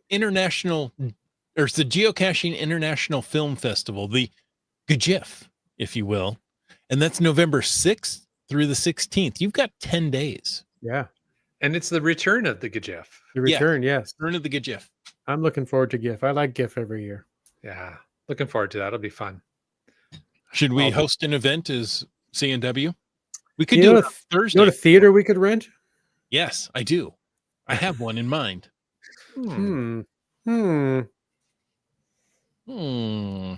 International, or it's the Geocaching International Film Festival, the GGIF, if you will. And that's November 6th through the 16th. You've got 10 days. Yeah. And it's the return of the GGIF. The return, yes. Return of the GGIF. I'm looking forward to GIF. I like GIF every year. Yeah. Looking forward to that. It'll be fun. Should we host an event as CNW? We could You do know it on Thursday. You know what a theater we could rent? Yes, I do. I have one in mind. Hmm.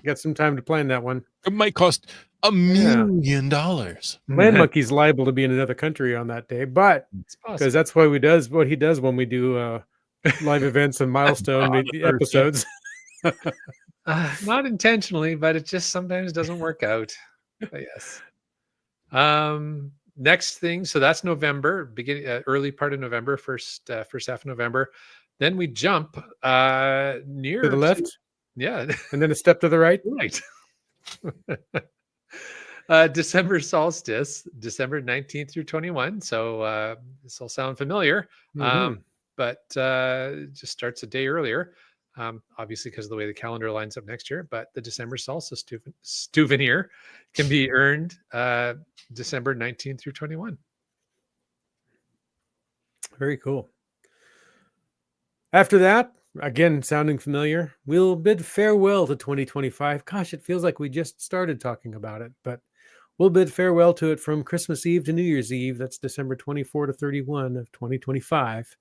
Got some time to plan that one. It might cost $1 million. Land Monkey's liable to be in another country on that day, but because that's why what he does when we do live events and milestone episodes. Not intentionally, but it just sometimes doesn't work out. But yes. Next thing, so that's November, beginning early part of November, first half of November. Then we jump near To the left, yeah, and then a step to the right. Right. December solstice, December 19th through 21. So this will sound familiar, but just starts a day earlier. Obviously, because of the way the calendar lines up next year, but the December solstice souvenir can be earned December 19th through 21. Very cool. After that, again, sounding familiar, we'll bid farewell to 2025. Gosh, it feels like we just started talking about it, but we'll bid farewell to it from Christmas Eve to New Year's Eve. That's December 24 to 31 of 2025.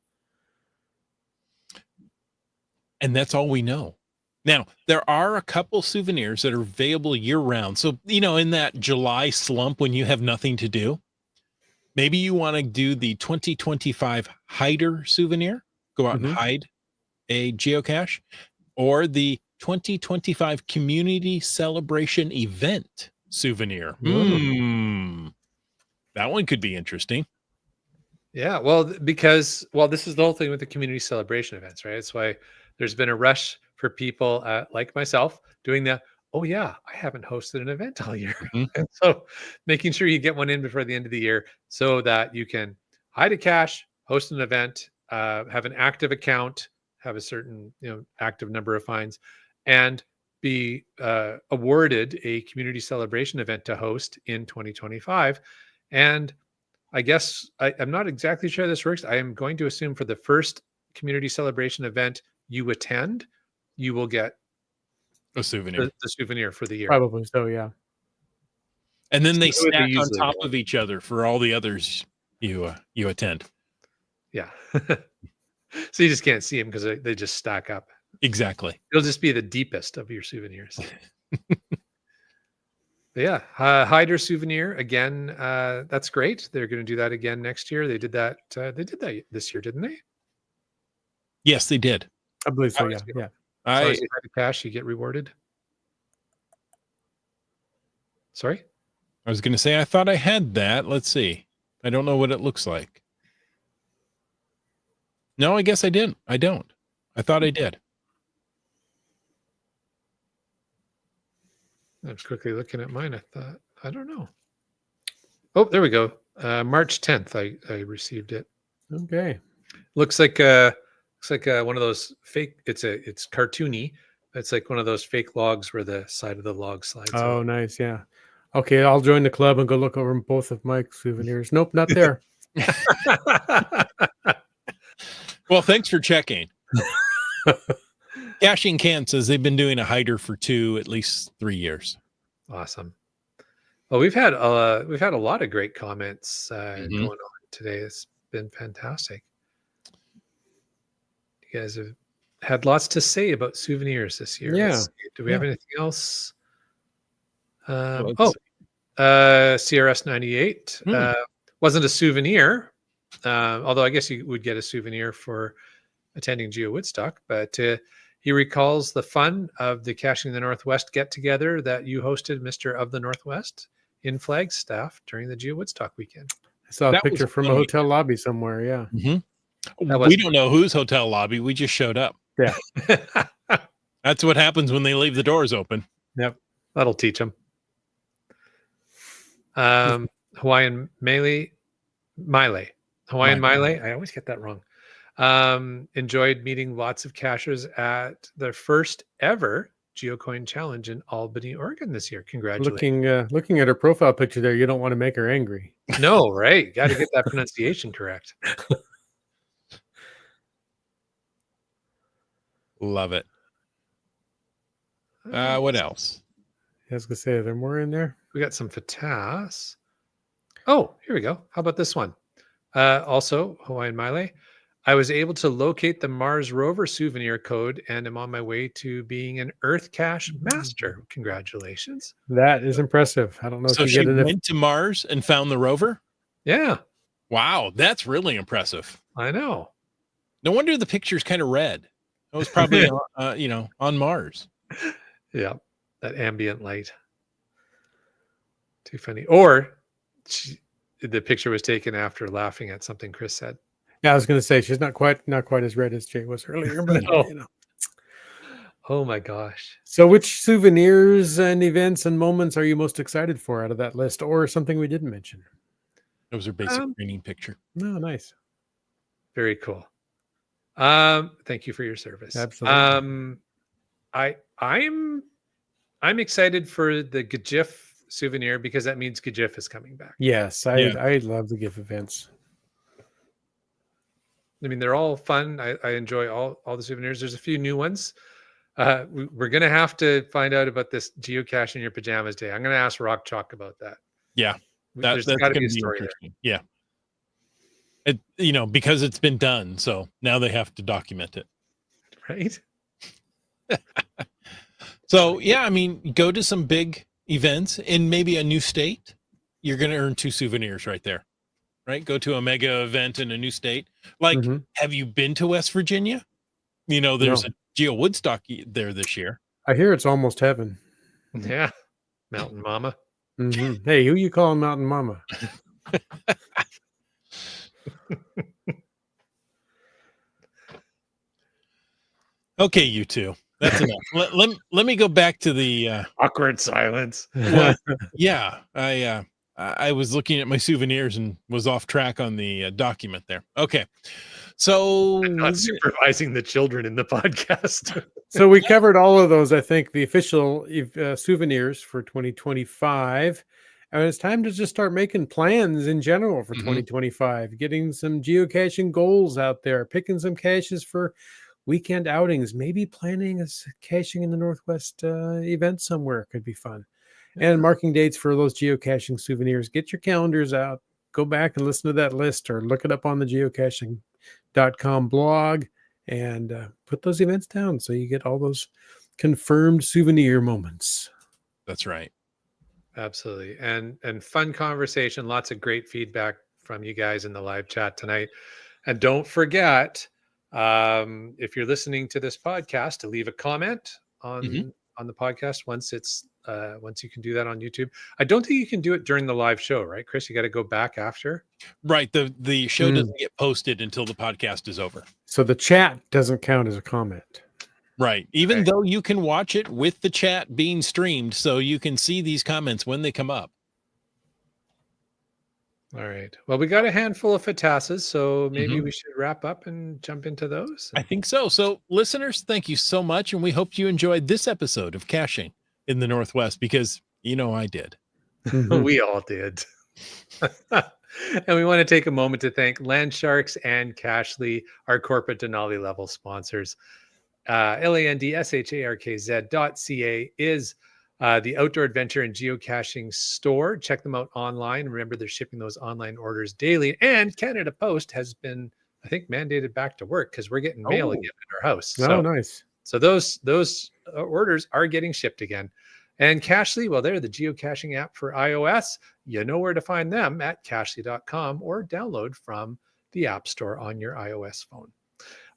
And that's all we know. Now, there are a couple souvenirs that are available year-round. So, in that July slump when you have nothing to do, maybe you want to do the 2025 Hider souvenir, go out and Mhm. hide a geocache, or the 2025 Community Celebration Event souvenir. That one could be interesting. Yeah, well, because this is the whole thing with the community celebration events, right? It's why there's been a rush for people like myself doing the, oh yeah, I haven't hosted an event all year, Mhm. and so making sure you get one in before the end of the year so that you can hide a cache, host an event, have an active account, have a certain active number of fines, and be awarded a community celebration event to host in 2025, and I guess I'm not exactly sure how this works. I am going to assume for the first community celebration event you attend, you will get A souvenir. the souvenir for the year. Probably so, yeah. And then they That's what they stack on usually top do. of each other for all the others you attend. Yeah. So you just can't see them because they just stack up. Exactly. It'll just be the deepest of your souvenirs. But yeah, Hyder souvenir again. That's great. They're going to do that again next year. They did that. They did that this year, didn't they? Yes, they did. I believe so, How yeah, is it? yeah. As long I as you hide the cash, you get rewarded. Sorry. was going to say I thought I had that. Let's see. I don't know what it looks like. No, I guess I didn't. I don't. I thought I did. I was quickly looking at mine. I thought, I don't know. Oh, there we go. March 10th, I received it. Okay. Looks like one of those fake. It's cartoony. It's like one of those fake logs where the side of the log slides Oh, out. nice, yeah. Okay, I'll join the club and go look over both of Mike's souvenirs. Nope, not there. Well, thanks for checking. Caching Can says they've been doing a hider for at least 3 years. Awesome. Well, we've had a lot of great comments going on today. It's been fantastic. You guys have had lots to say about souvenirs this year. Yeah. Let's see. Do we have anything else? Let's CRS 98 wasn't a souvenir, although I guess you would get a souvenir for attending Geo Woodstock. But he recalls the fun of the Caching the Northwest get together that you hosted, Mr. of the Northwest, in Flagstaff during the Geo Woodstock weekend. I saw a That was picture from a fun hotel lobby somewhere, yeah. We don't know whose hotel lobby. We just showed up. Yeah. That's what happens when they leave the doors open. Yep. That'll teach them. Hawaiian Mele. I always get that wrong. Enjoyed meeting lots of cachers at the first ever GeoCoin Challenge in Albany, Oregon this year. Congratulations. Looking at her profile picture there, you don't want to make her angry. No, right? Got to get that pronunciation correct. Love it. What else? I was gonna say, are there more in there? We got some FATAS. Oh, here we go. How about this one? Also, Hawaiian Mele. I was able to locate the Mars rover souvenir code and am on my way to being an Earth Cache master. Congratulations. That is impressive. I don't know So if you she get enough. went to Mars and found the rover? Yeah, Wow, that's really impressive. I know. No wonder the picture's kind of red. It was probably, on Mars. Yeah, that ambient light. Too funny. Or the picture was taken after laughing at something Chris said. Yeah, I was gonna say she's not quite as red as Jay was earlier, but No. Oh my gosh. So which souvenirs and events and moments are you most excited for out of that list, or something we didn't mention? That was her basic training picture. No, nice. Very cool. Thank you for your service. Absolutely. I'm excited for the Gajif souvenir because that means Gajif is coming back. Yes, I love the GIF events. I mean, they're all fun. I enjoy all the souvenirs. There's a few new ones. We're going to have to find out about this geocache in your pajamas day. I'm going to ask Rock Chalk about that. Yeah, There's that's got to going be to a be story there. interesting. Yeah. It, because it's been done. So now they have to document it. Right? So, yeah, I mean, go to some big events in maybe a new state. You're going to earn 2 souvenirs right there, right? Go to a mega event in a new state. Like, Mhm. have you been to West Virginia? You know, there's No. a Geo Woodstock there this year. I hear it's almost heaven. Yeah. Mountain Mama. Mhm. Hey, who you calling Mountain Mama? Okay, you two. That's enough. Let me go back to the Awkward silence. well, yeah, I was looking at my souvenirs and was off track on the document there. Okay. So Not supervising the children in the podcast. So we covered all of those, I think, the official souvenirs for 2025. And it's time to just start making plans in general for Mhm. 2025, getting some geocaching goals out there, picking some caches for weekend outings, maybe planning a caching in the Northwest event somewhere could be fun. And marking dates for those geocaching souvenirs. Get your calendars out, go back and listen to that list or look it up on the geocaching.com blog and put those events down so you get all those confirmed souvenir moments. that's right. Absolutely. And fun conversation, lots of great feedback from you guys in the live chat tonight. And don't forget, if you're listening to this podcast, to leave a comment on Mhm. on the podcast once you can do that on YouTube. I don't think you can do it during the live show, right, Chris? You got to go back after. Right. The show Mm. doesn't get posted until the podcast is over. So the chat doesn't count as a comment. Right. Even Okay. though you can watch it with the chat being streamed, so you can see these comments when they come up. All right. Well, we got a handful of fatasas, so maybe Mhm. we should wrap up and jump into those. I think so. So, listeners, thank you so much. And we hope you enjoyed this episode of Caching in the Northwest because, you know, I did. Mhm. We all did. And we want to take a moment to thank Landsharks and Cashly, our corporate Denali level sponsors. LANDSHARKZ.ca is the outdoor adventure and geocaching store. Check them out online. Remember, they're shipping those online orders daily. And Canada Post has been, I think, mandated back to work because we're getting mail Oh. again at our house. Oh, nice. So those orders are getting shipped again. And Cashly, well, they're the geocaching app for iOS. You know where to find them at cashly.com or download from the App Store on your iOS phone.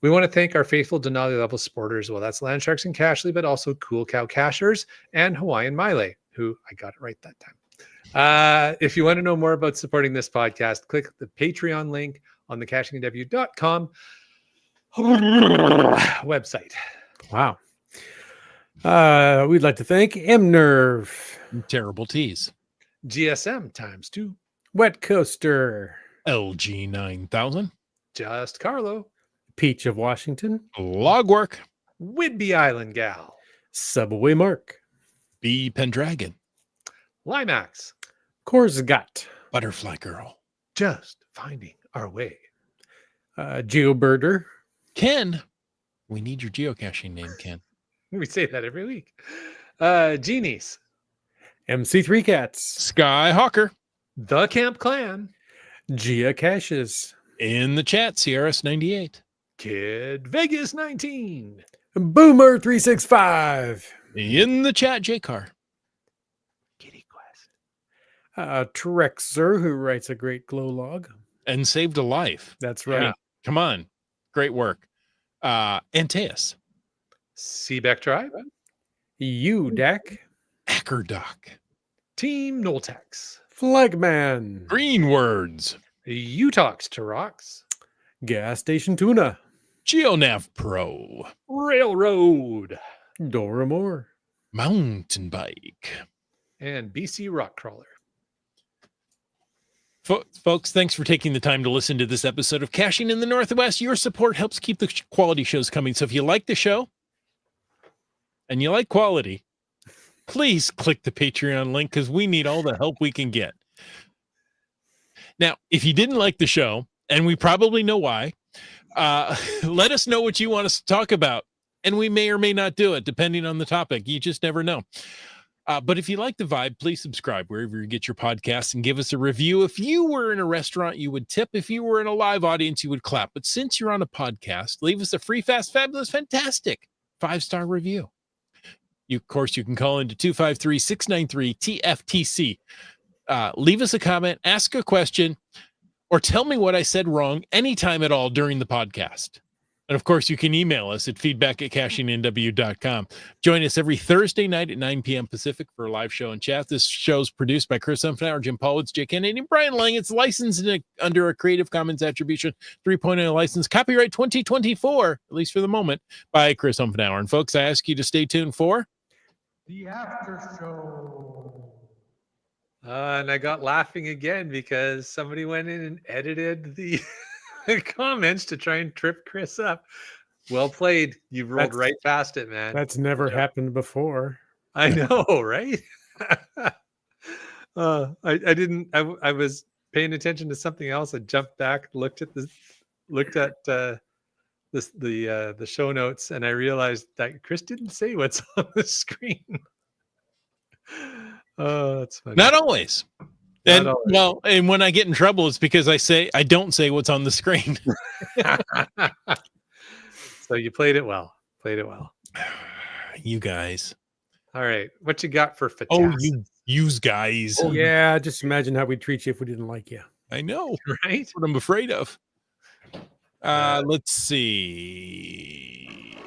We want to thank our faithful Denali level supporters. Well, that's Landsharks and Cashly, but also Cool Cow Cachers and Hawaiian Maile, who I got it right that time. If you want to know more about supporting this podcast, click the Patreon link on the cachingw.com website. Wow. We'd like to thank MNerve, Terrible tease. GSM ×2, Wet Coaster, LG 9000, Just Carlo, Peach of Washington, Logwork, Whidbey Island Gal, Subway Mark, B Pendragon, Limax, Korsgat, Butterfly Girl, Just Finding Our Way, GeoBirder, Ken. We need your geocaching name, Ken. we say that every week, Genies, MC3 Cats, Skyhawker. The Camp Clan, Geocaches, In the chat, CRS 98. Kid Vegas 19, Boomer 365, In the chat, JCar. Kitty Quest, Trexer, who writes a great glow log. And saved a life. That's I right. mean, come on. Great work. Antaeus. Seebeck Tribe, UDAC, Ackerdock. Team Noltex, Flagman, Green Words. Utox to Rocks, Gas Station Tuna, GeoNav Pro. Railroad, Dora Moore, Mountain Bike. and BC Rock Crawler. Folks, thanks for taking the time to listen to this episode of Caching in the Northwest. Your support helps keep the quality shows coming. So if you like the show and you like quality, please click the Patreon link because we need all the help we can get. Now, if you didn't like the show, and we probably know why, let us know what you want us to talk about, and we may or may not do it, depending on the topic. You just never know. But if you like the vibe, please subscribe wherever you get your podcasts and give us a review. If you were in a restaurant, you would tip. If you were in a live audience, you would clap. But since you're on a podcast, leave us a free, fast, fabulous, fantastic 5-star review. Of course, you can call into 253-693-TFTC. Leave us a comment, ask a question, or tell me what I said wrong anytime at all during the podcast. And of course, you can email us at feedback@cashingnw.com. Join us every Thursday night at 9 p.m. Pacific for a live show and chat. This show's produced by Chris Umfenauer, Jim Paulwitz, Jake Kennedy, and Brian Lang. It's licensed under a Creative Commons Attribution 3.0 license, copyright 2024, at least for the moment, by Chris Umfenauer. And folks, I ask you to stay tuned for The After Show. And I got laughing again because somebody went in and edited the comments to try and trip Chris up. Well played. You rolled right past it, man. That's never happened before. I know, right? I didn't. I was paying attention to something else. I jumped back, looked at the show notes, and I realized that Chris didn't say what's on the screen. Oh, that's funny. Not always. And well, and when I get in trouble, it's because I don't say what's on the screen. So you played it well. You guys. All right. What you got for Fatas? Oh, you guys. Oh, yeah, just imagine how we'd treat you if we didn't like you. I know. Right? That's what I'm afraid of. Let's see.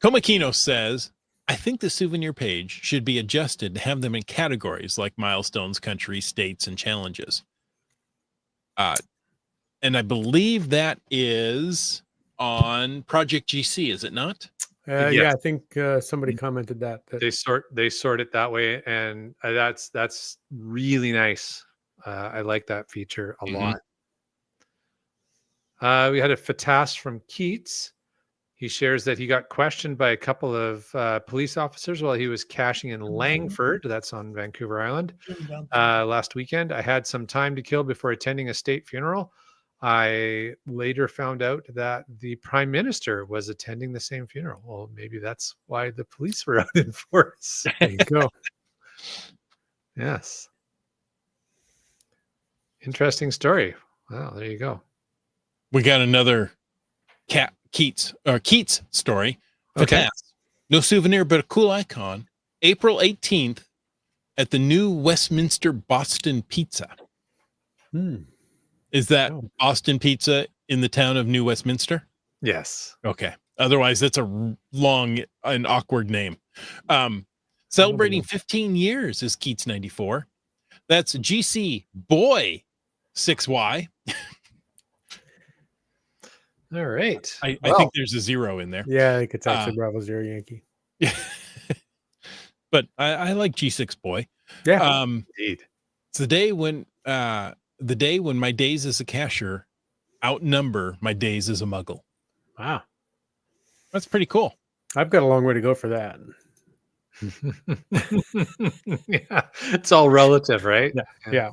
Komakino says, I think the souvenir page should be adjusted to have them in categories like milestones, countries, states, and challenges. And I believe that is on Project GC, is it not? Yes. Yeah, I think somebody commented that. They sort it that way, and that's really nice. I like that feature a lot. We had a Fatas from Keats. He shares that he got questioned by a couple of police officers while he was caching in Langford. That's on Vancouver Island. Last weekend, I had some time to kill before attending a state funeral. I later found out that the Prime Minister was attending the same funeral. Well, maybe that's why the police were out in force. There you go. Yes. Interesting story. Wow, there you go. We got another Keats story. Okay. No souvenir, but a cool icon. April 18th at the new Westminster Boston Pizza. Is that Boston Pizza in the town of New Westminster? Yes. Okay. Otherwise, that's a long and awkward name. Celebrating 15 years is Keats 94. That's GC Boy 6Y. All right. I think there's a 0 in there. Yeah, I think it's actually Bravo Zero Yankee. But I like G6 Boy. Yeah. Indeed. It's the day when my days as a cashier outnumber my days as a muggle. Wow. That's pretty cool. I've got a long way to go for that. Yeah, it's all relative, right? Yeah.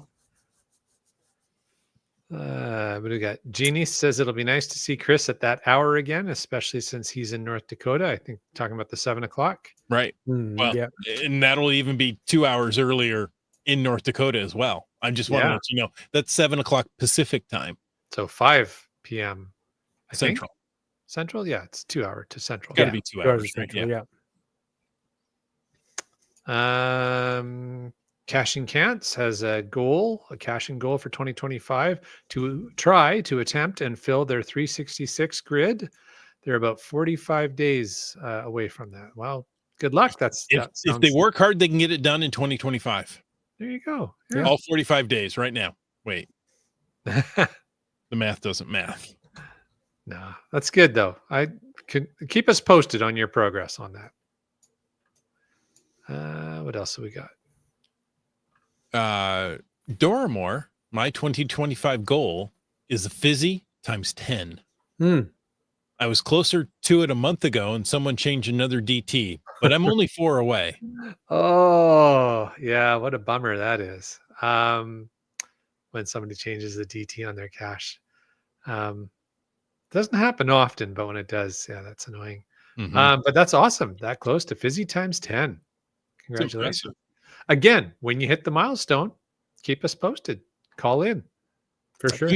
What do we got? Jeannie says it'll be nice to see Chris at that hour again, especially since he's in North Dakota. I think talking about the 7 o'clock. Right. Well, yeah. And that'll even be 2 hours earlier in North Dakota as well. I just want to let you know that's 7 o'clock Pacific time. So 5 p.m. Central. Central? Yeah, it's 2 hours to Central. Got to be 2 hours. Central, yeah. Caching Cants has a caching goal for 2025 to try to attempt and fill their 366 grid. They're about 45 days away from that. Well, good luck. If they work hard, they can get it done in 2025. There you go. Yeah. All 45 days right now. Wait. The math doesn't math. No, that's good though. I could keep us posted on your progress on that. What else have we got? Doramore, my 2025 goal is a fizzy times 10. I was closer to it a month ago and someone changed another DT, but I'm only 4 away. Oh, yeah. What a bummer that is. When somebody changes the DT on their cache. Doesn't happen often, but when it does, yeah, that's annoying. But that's awesome. That close to fizzy times 10. Congratulations. Again, when you hit the milestone, keep us posted. Call in. For sure.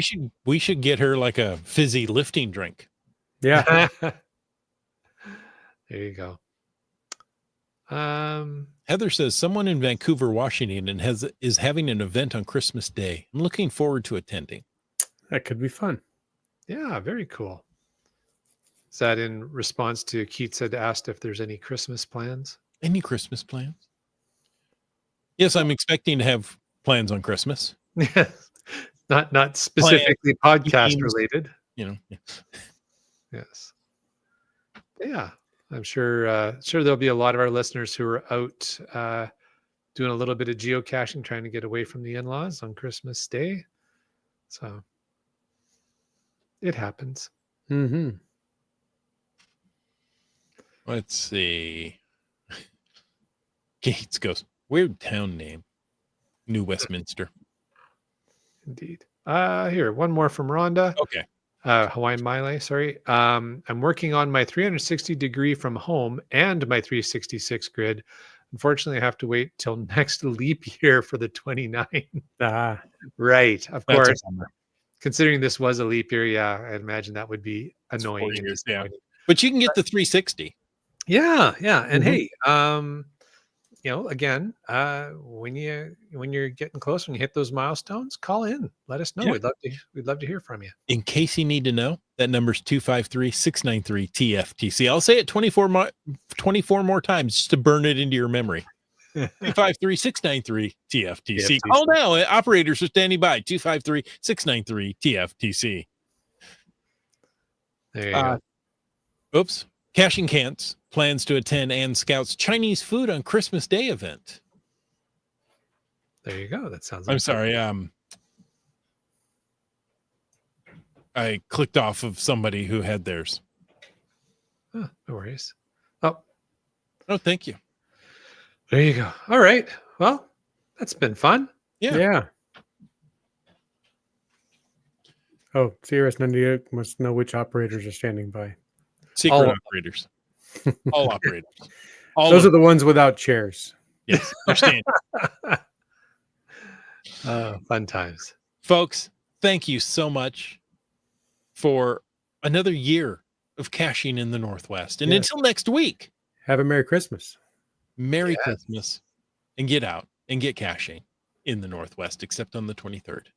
We should get her like a fizzy lifting drink. Yeah. There you go. Heather says someone in Vancouver, Washington, and is having an event on Christmas Day. I'm looking forward to attending. That could be fun. Yeah, very cool. Is that in response to Keats had asked if there's any Christmas plans? Any Christmas plans? Yes, I'm expecting to have plans on Christmas. Yes. Not specifically podcast means- related. You know, Yes. Yeah. I'm sure there'll be a lot of our listeners who are out doing a little bit of geocaching, trying to get away from the in-laws on Christmas Day. So it happens. Mm-hmm. let's see. Gates goes, weird town name. New Westminster. Indeed. Here, one more from Rhonda. Okay. Hawaiian Maile, sorry. I'm working on my 360 degree from home and my 366 grid. Unfortunately, I have to wait till next leap year for the 29. Ah, Right. Of That's a course. bummer. Considering this was a leap year, yeah, I imagine that would be It's 4 annoying. and years, yeah. disappointing. But you can get the 360. Yeah, yeah. And Mhm. hey, again, when you're getting close, when you hit those milestones, call in. Let us know. Yeah. We'd love to hear from you. In case you need to know, that number's 253-693-TFTC. I'll say it 24 more times just to burn it into your memory. 253-693-TFTC. Call now. Operators are standing by. 253-693-TFTC. There you go. Oops. Caching Cants plans to attend Ann Scout's Chinese food on Christmas Day event. There you go. That sounds I'm like sorry. I clicked off of somebody who had theirs. no worries. Oh, Oh, thank you. there you go. All right. Well, that's been fun. Yeah. yeah. Oh, CRS98 must know which operators are standing by. Secret All- operators. All operators. All Those of are the ones without chairs. yes, they're standing. Fun times. Folks, thank you so much for another year of caching in the Northwest. And Yes. until next week, Have a Merry Christmas. Merry Yes. Christmas and get out and get caching in the Northwest, except on the 23rd.